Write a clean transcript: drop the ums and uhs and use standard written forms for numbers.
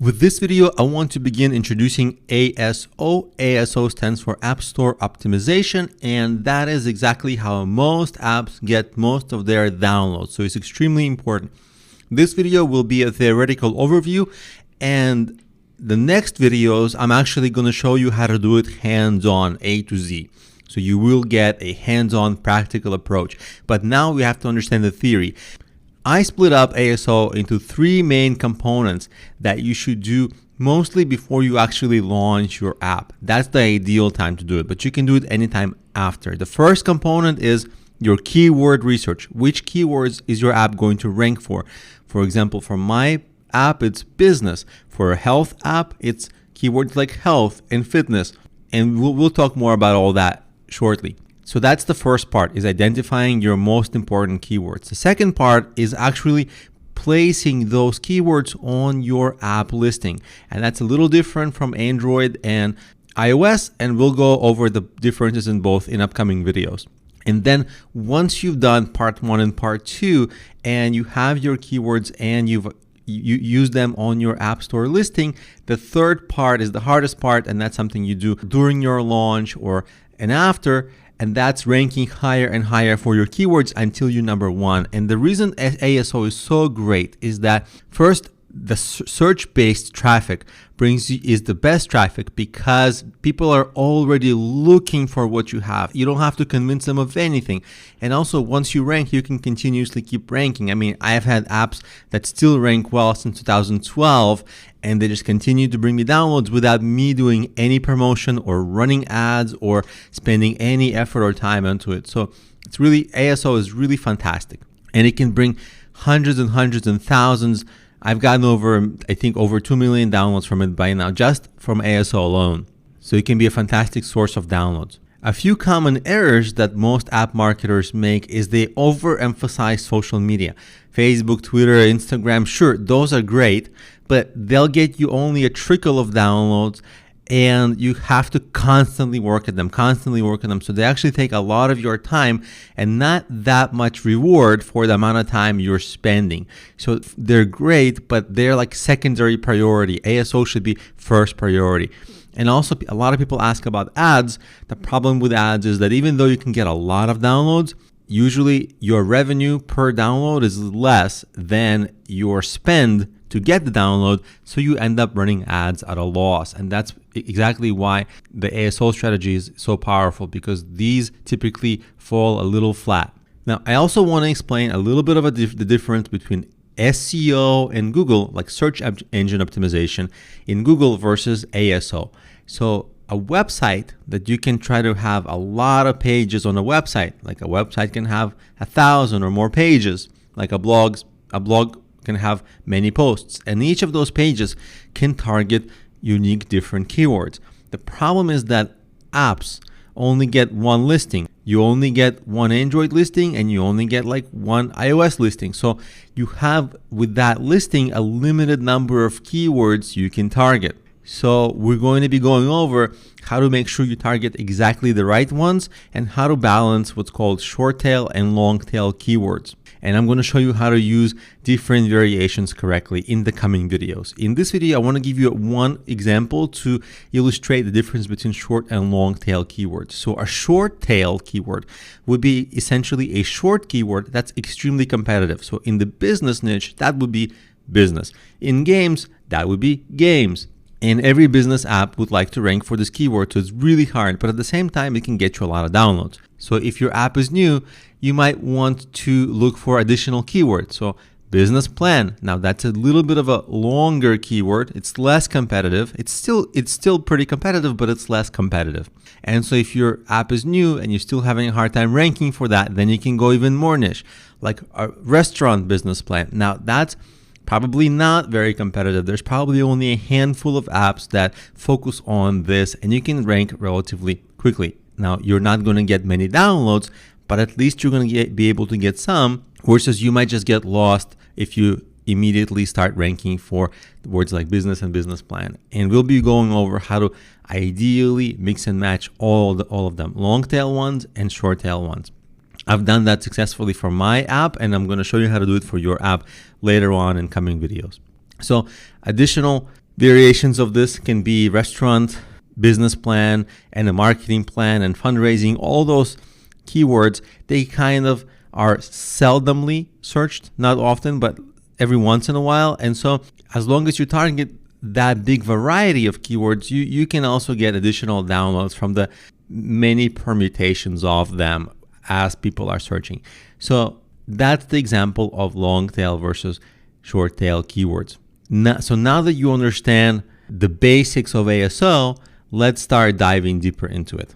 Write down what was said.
With this video, I want to begin introducing ASO. ASO stands for App Store Optimization, and that is exactly how most apps get most of their downloads. So it's extremely important. This video will be a theoretical overview, and the next videos, I'm actually going to show you how to do it hands-on, A to Z. So you will get a hands-on practical approach. But now we have to understand the theory. I split up ASO into three main components that you should do mostly before you actually launch your app. That's the ideal time to do it, but you can do it anytime after. The first component is your keyword research. Which keywords is your app going to rank for? For example, for my app, it's business. For a health app, it's keywords like health and fitness. And we'll talk more about all that shortly. So that's the first part, is identifying your most important keywords. The second part is actually placing those keywords on your app listing. And that's a little different from Android and iOS, and we'll go over the differences in both in upcoming videos. And then once you've done part one and part two, and you have your keywords and you use them on your App Store listing, the third part is the hardest part, and that's something you do during your launch or and after. And that's ranking higher and higher for your keywords until you're number one. And the reason ASO is so great is that first, the search-based traffic is the best traffic because people are already looking for what you have. You don't have to convince them of anything. And also, once you rank, you can continuously keep ranking. I mean, I've had apps that still rank well since 2012, and they just continue to bring me downloads without me doing any promotion or running ads or spending any effort or time into it. So it's really, ASO is really fantastic, and it can bring hundreds and hundreds and thousands. I've gotten I think over 2 million downloads from it by now, just from ASO alone. So it can be a fantastic source of downloads. A few common errors that most app marketers make is they overemphasize social media. Facebook, Twitter, Instagram, sure, those are great, but they'll get you only a trickle of downloads, and you have to constantly work at them. So they actually take a lot of your time and not that much reward for the amount of time you're spending. So they're great, but they're like secondary priority. ASO should be first priority. And also, a lot of people ask about ads. The problem with ads is that even though you can get a lot of downloads, usually your revenue per download is less than your spend to get the download, so you end up running ads at a loss. And that's exactly why the ASO strategy is so powerful, because these typically fall a little flat. Now, I also want to explain a little bit of the difference between SEO and Google, like search engine optimization in Google versus ASO. So a website that you can try to have a lot of pages on a website, like a website can have 1,000 or more pages, like a blog can have many posts, and each of those pages can target unique different keywords. The problem is that apps only get one listing. You only get one Android listing, and you only get like one iOS listing. So you have, with that listing, a limited number of keywords you can target. So we're going to be going over how to make sure you target exactly the right ones and how to balance what's called short tail and long tail keywords. And I'm going to show you how to use different variations correctly in the coming videos. In this video, I want to give you one example to illustrate the difference between short and long tail keywords. So a short tail keyword would be essentially a short keyword that's extremely competitive. So in the business niche, that would be business. In games, that would be games. And every business app would like to rank for this keyword, so it's really hard, but at the same time, it can get you a lot of downloads. So if your app is new, you might want to look for additional keywords. So business plan, now that's a little bit of a longer keyword. It's less competitive. It's still pretty competitive, but it's less competitive. And so if your app is new and you're still having a hard time ranking for that, then you can go even more niche, like a restaurant business plan. Now that's probably not very competitive. There's probably only a handful of apps that focus on this, and you can rank relatively quickly. Now, you're not going to get many downloads, but at least you're going to be able to get some, versus you might just get lost if you immediately start ranking for words like business and business plan. And we'll be going over how to ideally mix and match all of them, long tail ones and short tail ones. I've done that successfully for my app, and I'm going to show you how to do it for your app later on in coming videos. So additional Variations of this can be restaurant, business plan, and a marketing plan and fundraising. All those keywords, they kind of are seldomly searched, not often, but every once in a while. And so as long as you target that big variety of keywords, you can also get additional downloads from the many permutations of them as people are searching. So that's the example of long tail versus short tail keywords. So now that you understand the basics of ASO, let's start diving deeper into it.